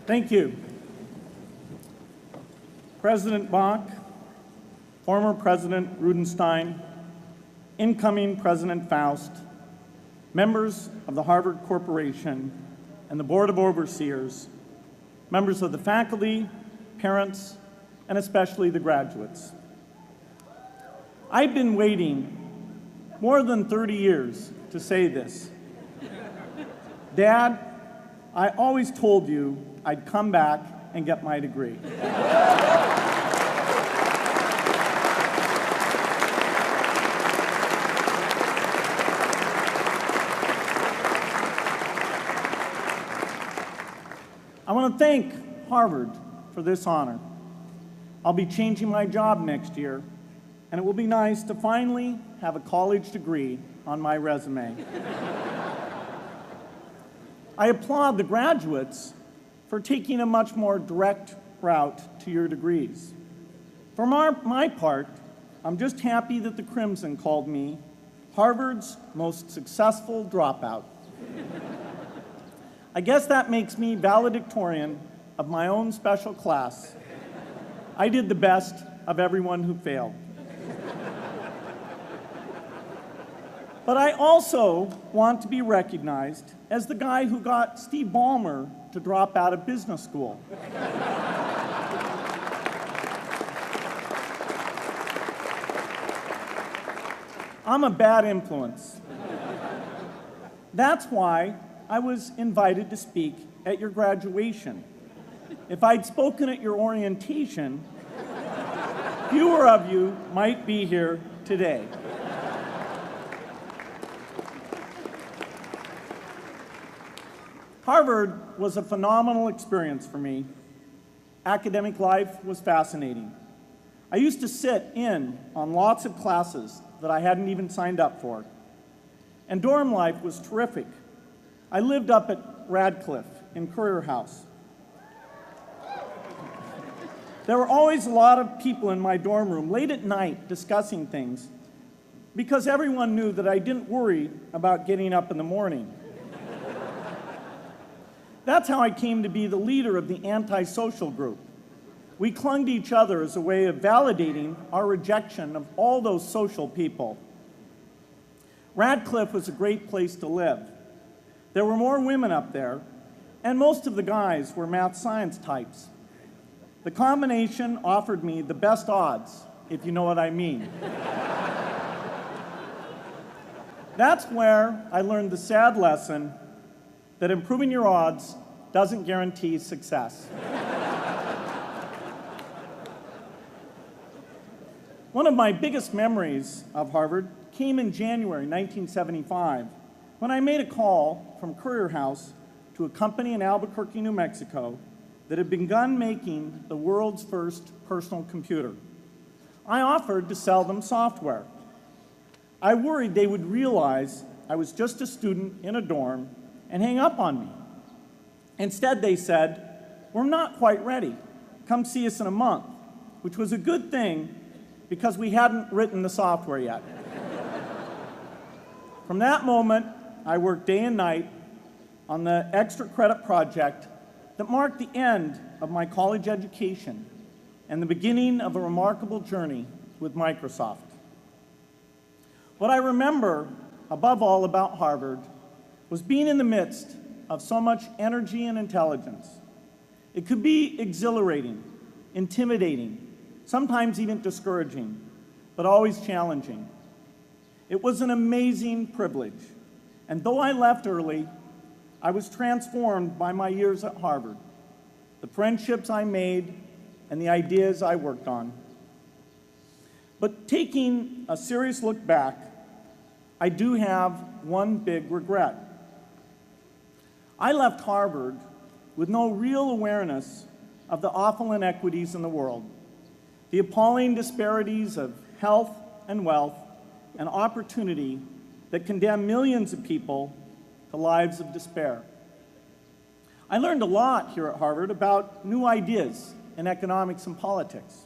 Thank you. President Bach, former President Rudenstein, incoming President Faust, members of the Harvard Corporation and the Board of Overseers, members of the faculty, parents, and especially the graduates. I've been waiting more than 30 years to say this. Dad, I always told you I'd come back and get my degree. I want to thank Harvard for this honor. I'll be changing my job next year, and it will be nice to finally have a college degree on my resume. I applaud the graduates for taking a much more direct route to your degrees. For my part, I'm just happy that the Crimson called me Harvard's most successful dropout. I guess that makes me valedictorian of my own special class. I did the best of everyone who failed. But I also want to be recognized as the guy who got Steve Ballmer to drop out of business school. I'm a bad influence. That's why I was invited to speak at your graduation. If I'd spoken at your orientation, fewer of you might be here today. Harvard was a phenomenal experience for me. Academic life was fascinating. I used to sit in on lots of classes that I hadn't even signed up for. And dorm life was terrific. I lived up at Radcliffe in Currier House. There were always a lot of people in my dorm room late at night discussing things because everyone knew that I didn't worry about getting up in the morning. That's how I came to be the leader of the antisocial group. We clung to each other as a way of validating our rejection of all those social people. Radcliffe was a great place to live. There were more women up there, and most of the guys were math science types. The combination offered me the best odds, if you know what I mean. That's where I learned the sad lesson that improving your odds doesn't guarantee success. One of my biggest memories of Harvard came in January 1975, when I made a call from Currier House to a company in Albuquerque, New Mexico, that had begun making the world's first personal computer. I offered to sell them software. I worried they would realize I was just a student in a dorm and hang up on me. Instead, they said, "We're not quite ready. Come see us in a month," which was a good thing because we hadn't written the software yet. From that moment, I worked day and night on the extra credit project that marked the end of my college education and the beginning of a remarkable journey with Microsoft. What I remember above all about Harvard was being in the midst of so much energy and intelligence. It could be exhilarating, intimidating, sometimes even discouraging, but always challenging. It was an amazing privilege, and though I left early, I was transformed by my years at Harvard, the friendships I made, and the ideas I worked on. But taking a serious look back, I do have one big regret. I left Harvard with no real awareness of the awful inequities in the world, the appalling disparities of health and wealth and opportunity that condemn millions of people to lives of despair. I learned a lot here at Harvard about new ideas in economics and politics.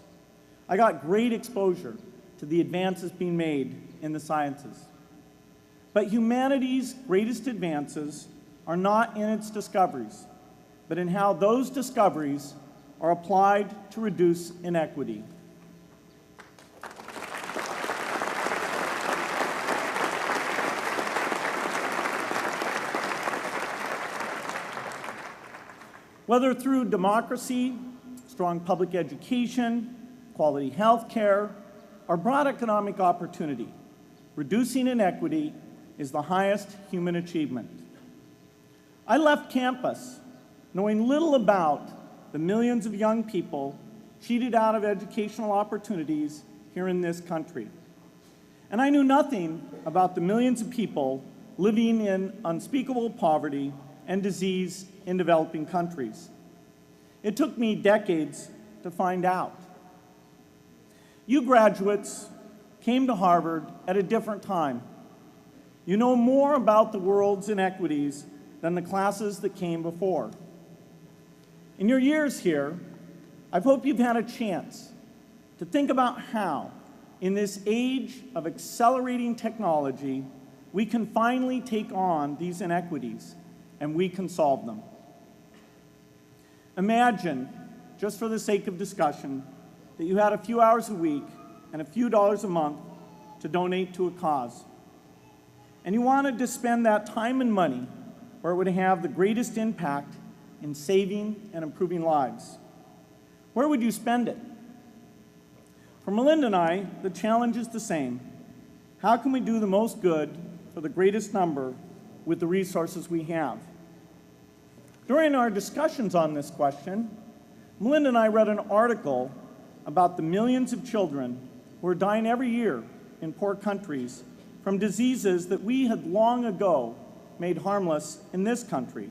I got great exposure to the advances being made in the sciences. But humanity's greatest advances are not in its discoveries, but in how those discoveries are applied to reduce inequity. Whether through democracy, strong public education, quality health care, or broad economic opportunity, reducing inequity is the highest human achievement. I left campus knowing little about the millions of young people cheated out of educational opportunities here in this country. And I knew nothing about the millions of people living in unspeakable poverty and disease in developing countries. It took me decades to find out. You graduates came to Harvard at a different time. You know more about the world's inequities than the classes that came before. In your years here, I hope you've had a chance to think about how, in this age of accelerating technology, we can finally take on these inequities and we can solve them. Imagine, just for the sake of discussion, that you had a few hours a week and a few dollars a month to donate to a cause. And you wanted to spend that time and money where it would have the greatest impact in saving and improving lives. Where would you spend it? For Melinda and I, the challenge is the same. How can we do the most good for the greatest number with the resources we have? During our discussions on this question, Melinda and I read an article about the millions of children who are dying every year in poor countries from diseases that we had long ago made harmless in this country: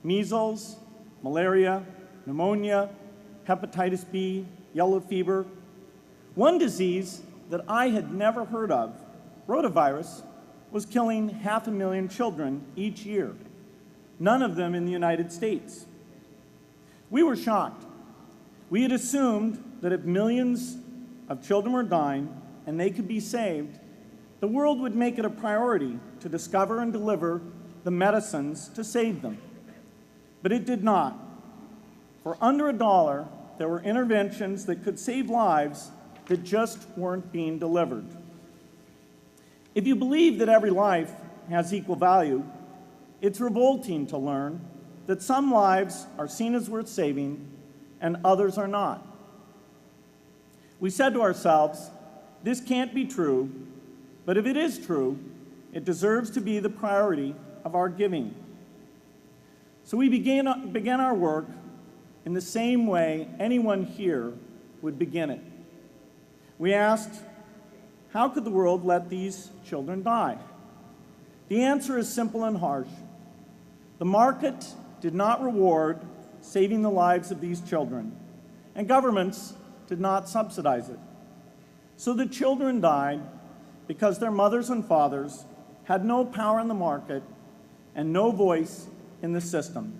measles, malaria, pneumonia, hepatitis B, yellow fever. One disease that I had never heard of, rotavirus, was killing 500,000 children each year, none of them in the United States. We were shocked. We had assumed that if millions of children were dying and they could be saved, the world would make it a priority to discover and deliver the medicines to save them. But it did not. For under $1, there were interventions that could save lives that just weren't being delivered. If you believe that every life has equal value, it's revolting to learn that some lives are seen as worth saving and others are not. We said to ourselves, this can't be true, but if it is true, it deserves to be the priority of our giving. So we began our work in the same way anyone here would begin it. We asked, how could the world let these children die? The answer is simple and harsh. The market did not reward saving the lives of these children, and governments did not subsidize it. So the children died because their mothers and fathers had no power in the market and no voice in the system.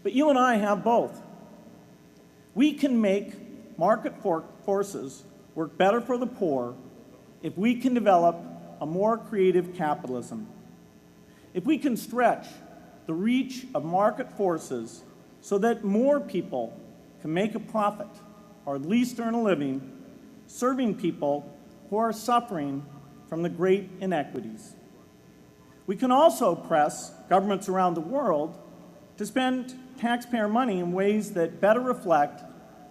But you and I have both. We can make market forces work better for the poor if we can develop a more creative capitalism. If we can stretch the reach of market forces so that more people can make a profit, or at least earn a living, serving people who are suffering from the great inequities. We can also press governments around the world to spend taxpayer money in ways that better reflect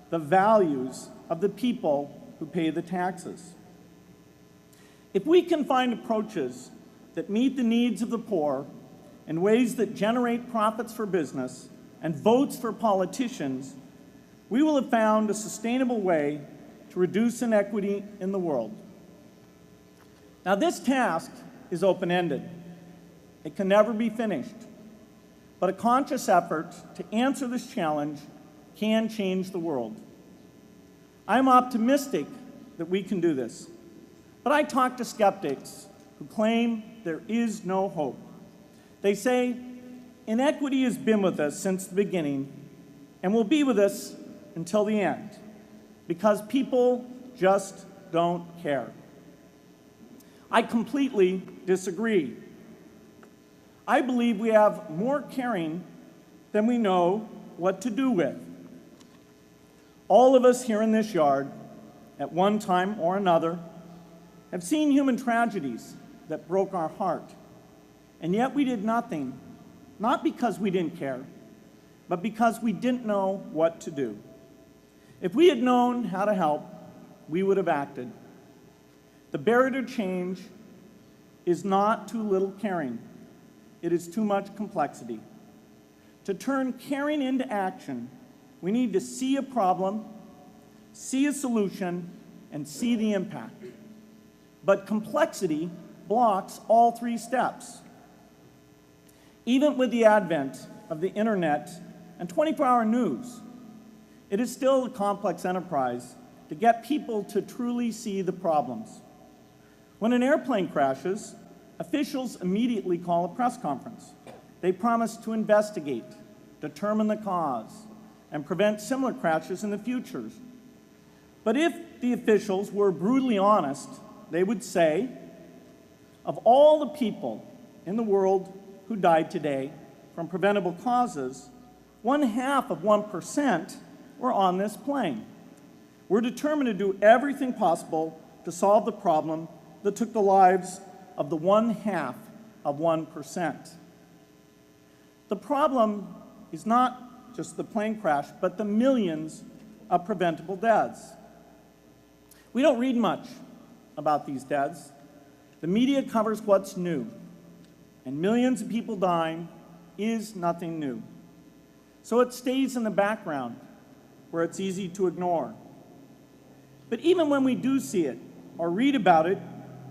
the values of the people who pay the taxes. If we can find approaches that meet the needs of the poor in ways that generate profits for business and votes for politicians, we will have found a sustainable way to reduce inequity in the world. Now, this task is open-ended. It can never be finished. But a conscious effort to answer this challenge can change the world. I'm optimistic that we can do this. But I talk to skeptics who claim there is no hope. They say, inequity has been with us since the beginning and will be with us until the end, because people just don't care. I completely disagree. I believe we have more caring than we know what to do with. All of us here in this yard, at one time or another, have seen human tragedies that broke our heart, and yet we did nothing, not because we didn't care, but because we didn't know what to do. If we had known how to help, we would have acted. The barrier to change is not too little caring. It is too much complexity. To turn caring into action, we need to see a problem, see a solution, and see the impact. But complexity blocks all three steps. Even with the advent of the internet and 24-hour news, it is still a complex enterprise to get people to truly see the problems. When an airplane crashes, officials immediately call a press conference. They promise to investigate, determine the cause, and prevent similar crashes in the future. But if the officials were brutally honest, they would say, of all the people in the world who died today from preventable causes, 0.5% were on this plane. We're determined to do everything possible to solve the problem that took the lives of the 0.5%. The problem is not just the plane crash, but the millions of preventable deaths. We don't read much about these deaths. The media covers what's new, and millions of people dying is nothing new. So it stays in the background where it's easy to ignore. But even when we do see it or read about it,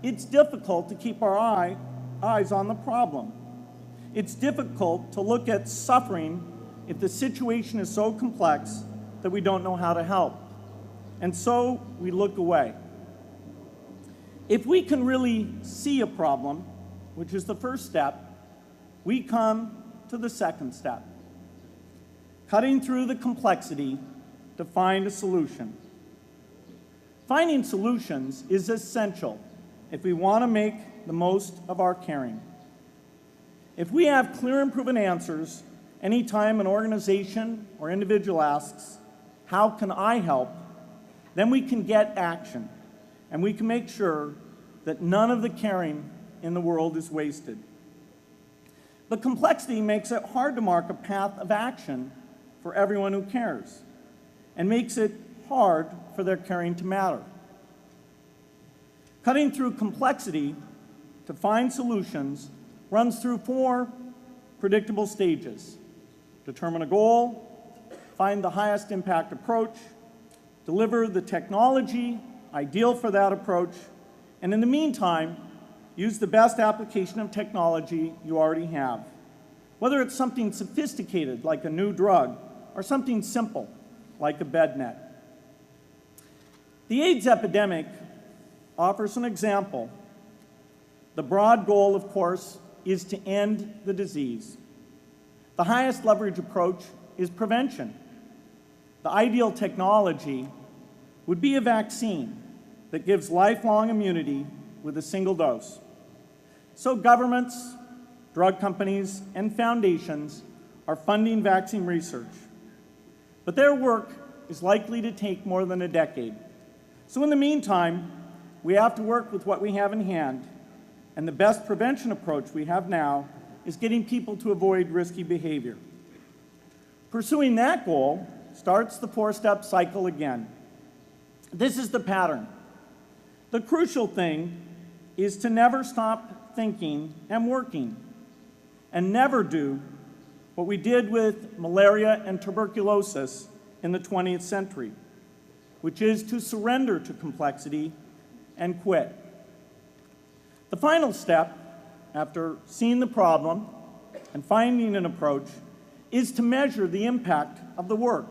it's difficult to keep our eyes on the problem. It's difficult to look at suffering if the situation is so complex that we don't know how to help. And so we look away. If we can really see a problem, which is the first step, we come to the second step, cutting through the complexity to find a solution. Finding solutions is essential if we want to make the most of our caring. If we have clear and proven answers anytime an organization or individual asks, "How can I help?" then we can get action, and we can make sure that none of the caring in the world is wasted. But complexity makes it hard to mark a path of action for everyone who cares, and makes it hard for their caring to matter. Cutting through complexity to find solutions runs through 4 predictable stages: determine a goal, find the highest impact approach, deliver the technology ideal for that approach, and in the meantime, use the best application of technology you already have, whether it's something sophisticated like a new drug or something simple like a bed net. The AIDS epidemic offers an example. The broad goal, of course, is to end the disease. The highest leverage approach is prevention. The ideal technology would be a vaccine that gives lifelong immunity with a single dose. So governments, drug companies, and foundations are funding vaccine research. But their work is likely to take more than a decade. So in the meantime, we have to work with what we have in hand, and the best prevention approach we have now is getting people to avoid risky behavior. Pursuing that goal starts the 4-step cycle again. This is the pattern. The crucial thing is to never stop thinking and working, and never do what we did with malaria and tuberculosis in the 20th century, which is to surrender to complexity and quit. The final step, after seeing the problem and finding an approach, is to measure the impact of the work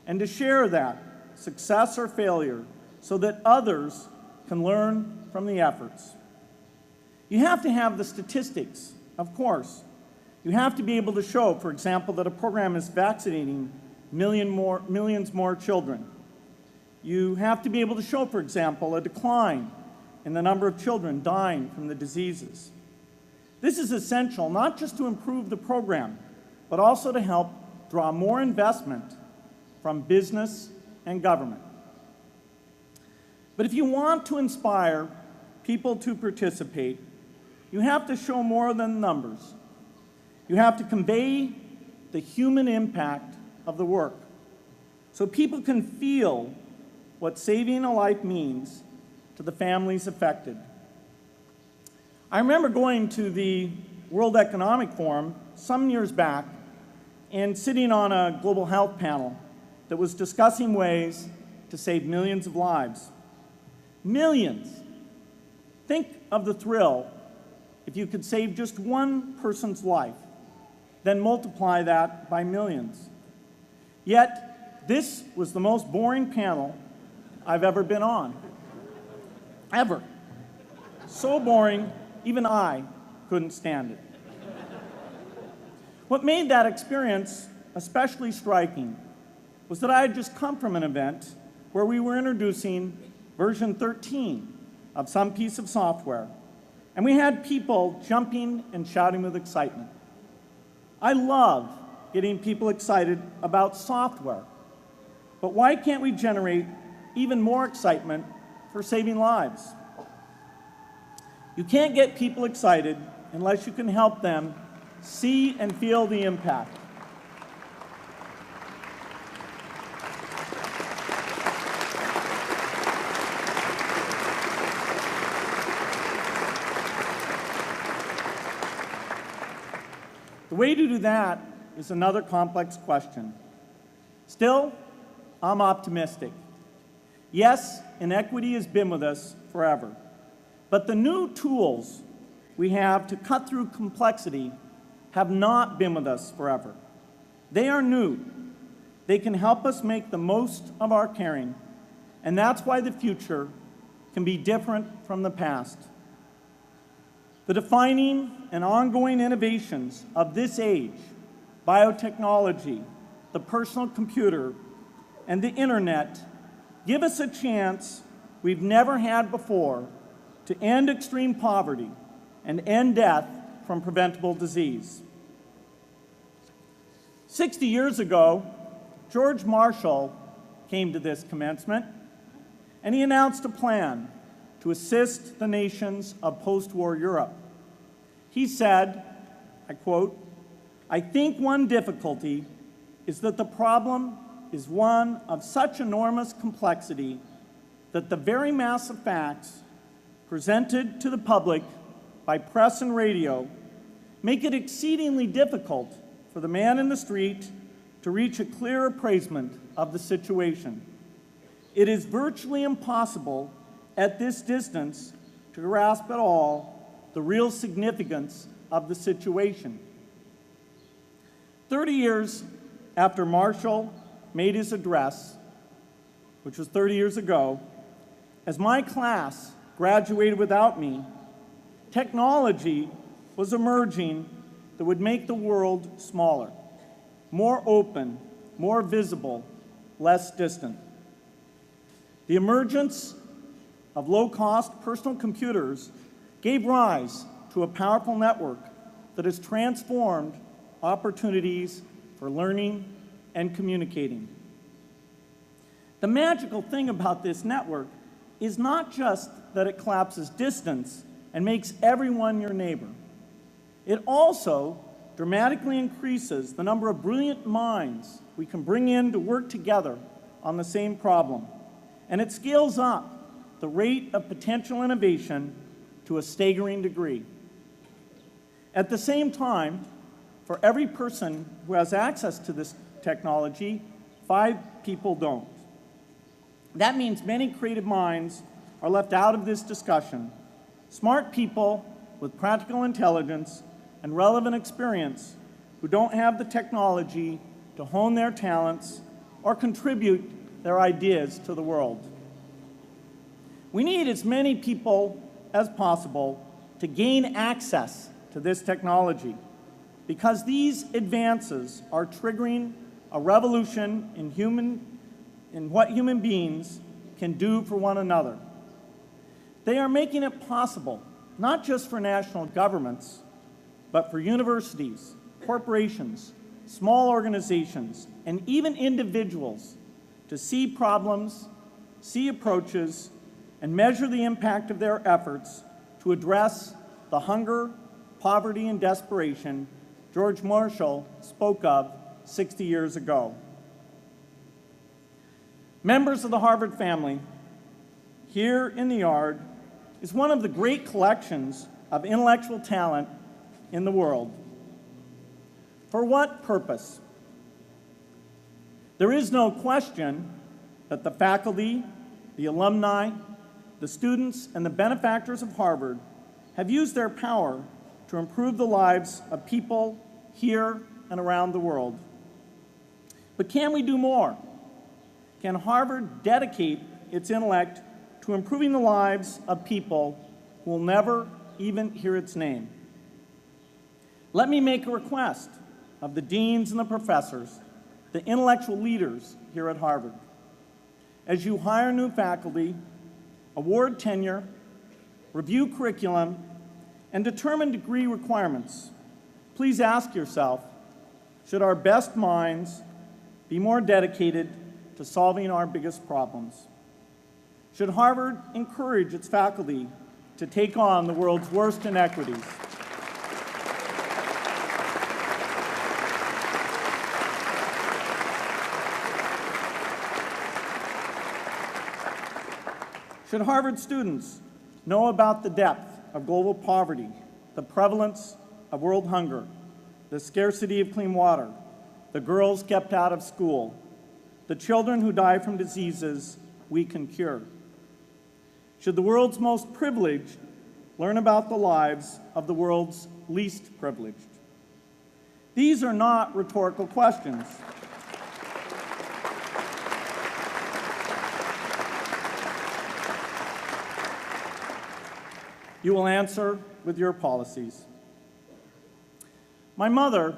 and to share that, success or failure, so that others can learn from the efforts. You have to have the statistics, of course. You have to be able to show, for example, that a program is vaccinating millions more children. You have to be able to show, for example, a decline in the number of children dying from the diseases. This is essential not just to improve the program, but also to help draw more investment from business and government. But if you want to inspire people to participate, you have to show more than numbers. You have to convey the human impact of the work so people can feel what saving a life means to the families affected. I remember going to the World Economic Forum some years back and sitting on a global health panel that was discussing ways to save millions of lives. Millions! Think of the thrill if you could save just one person's life, then multiply that by millions. Yet, this was the most boring panel I've ever been on. Ever. So boring, even I couldn't stand it. What made that experience especially striking was that I had just come from an event where we were introducing version 13 of some piece of software, and we had people jumping and shouting with excitement. I love getting people excited about software, but why can't we generate even more excitement for saving lives? You can't get people excited unless you can help them see and feel the impact. The way to do that is another complex question. Still, I'm optimistic. Yes, inequity has been with us forever, but the new tools we have to cut through complexity have not been with us forever. They are new. They can help us make the most of our caring, and that's why the future can be different from the past. The defining and ongoing innovations of this age, biotechnology, the personal computer, and the internet, give us a chance we've never had before to end extreme poverty and end death from preventable disease. 60 years ago, George Marshall came to this commencement, and he announced a plan to assist the nations of post-war Europe. He said, I quote, "I think one difficulty is that the problem is one of such enormous complexity that the very mass of facts presented to the public by press and radio make it exceedingly difficult for the man in the street to reach a clear appraisement of the situation. It is virtually impossible at this distance to grasp at all the real significance of the situation." 30 years after Marshall made his address, which was 30 years ago, as my class graduated without me, technology was emerging that would make the world smaller, more open, more visible, less distant. The emergence of low-cost personal computers gave rise to a powerful network that has transformed opportunities for learning and communicating. The magical thing about this network is not just that it collapses distance and makes everyone your neighbor. It also dramatically increases the number of brilliant minds we can bring in to work together on the same problem. And it scales up the rate of potential innovation to a staggering degree. At the same time, for every person who has access to this technology, 5 people don't. That means many creative minds are left out of this discussion. Smart people with practical intelligence and relevant experience who don't have the technology to hone their talents or contribute their ideas to the world. We need as many people as possible to gain access to this technology because these advances are triggering a revolution in what human beings can do for one another. They are making it possible, not just for national governments, but for universities, corporations, small organizations, and even individuals to see problems, see approaches, and measure the impact of their efforts to address the hunger, poverty, and desperation George Marshall spoke of 60 years ago. Members of the Harvard family, here in the yard is one of the great collections of intellectual talent in the world. For what purpose? There is no question that the faculty, the alumni, the students, and the benefactors of Harvard have used their power to improve the lives of people here and around the world. But can we do more? Can Harvard dedicate its intellect to improving the lives of people who will never even hear its name? Let me make a request of the deans and the professors, the intellectual leaders here at Harvard. As you hire new faculty, award tenure, review curriculum, and determine degree requirements, please ask yourself, should our best minds be more dedicated to solving our biggest problems? Should Harvard encourage its faculty to take on the world's worst inequities? Should Harvard students know about the depth of global poverty, the prevalence of world hunger, the scarcity of clean water, the girls kept out of school, the children who die from diseases we can cure? Should the world's most privileged learn about the lives of the world's least privileged? These are not rhetorical questions. You will answer with your policies. My mother,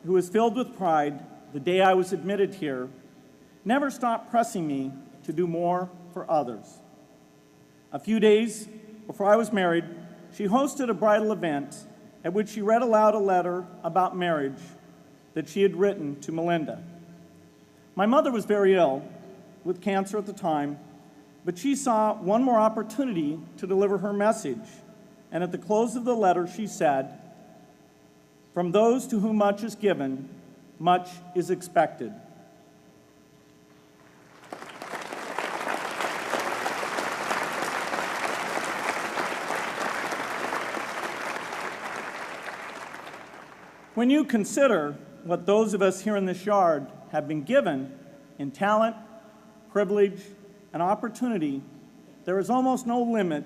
who was filled with pride the day I was admitted here, never stopped pressing me to do more for others. A few days before I was married, she hosted a bridal event at which she read aloud a letter about marriage that she had written to Melinda. My mother was very ill, with cancer at the time, but she saw one more opportunity to deliver her message, and at the close of the letter she said, "From those to whom much is given, much is expected." When you consider what those of us here in this yard have been given in talent, privilege, and opportunity, there is almost no limit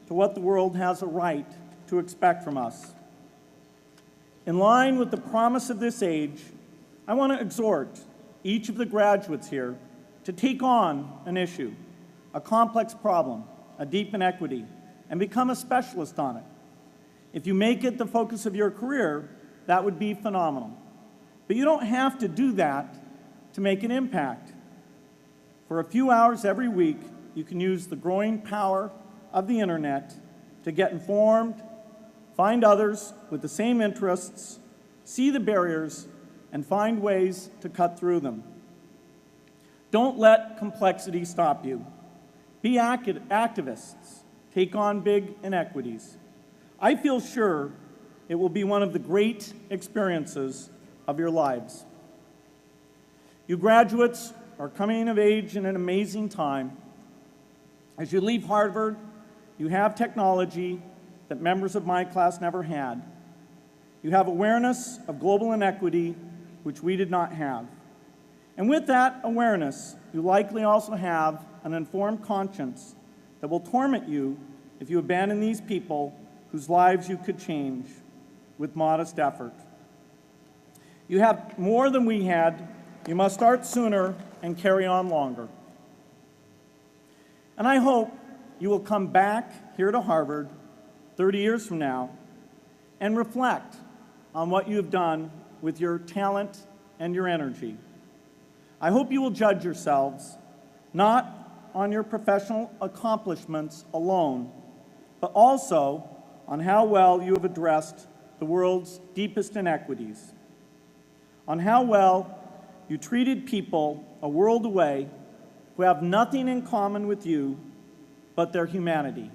to what the world has a right to expect from us. In line with the promise of this age, I want to exhort each of the graduates here to take on an issue, a complex problem, a deep inequity, and become a specialist on it. If you make it the focus of your career, that would be phenomenal. But you don't have to do that to make an impact. For a few hours every week, you can use the growing power of the internet to get informed, find others with the same interests, see the barriers, and find ways to cut through them. Don't let complexity stop you. Be activists. Take on big inequities. I feel sure it will be one of the great experiences of your lives. You graduates are coming of age in an amazing time. As you leave Harvard, you have technology that members of my class never had. You have awareness of global inequity, which we did not have. And with that awareness, you likely also have an informed conscience that will torment you if you abandon these people whose lives you could change with modest effort. You have more than we had. You must start sooner and carry on longer. And I hope you will come back here to Harvard 30 years from now and reflect on what you have done with your talent and your energy. I hope you will judge yourselves not on your professional accomplishments alone, but also on how well you have addressed the world's deepest inequities. on how well you treated people a world away who have nothing in common with you but their humanity.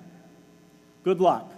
Good luck.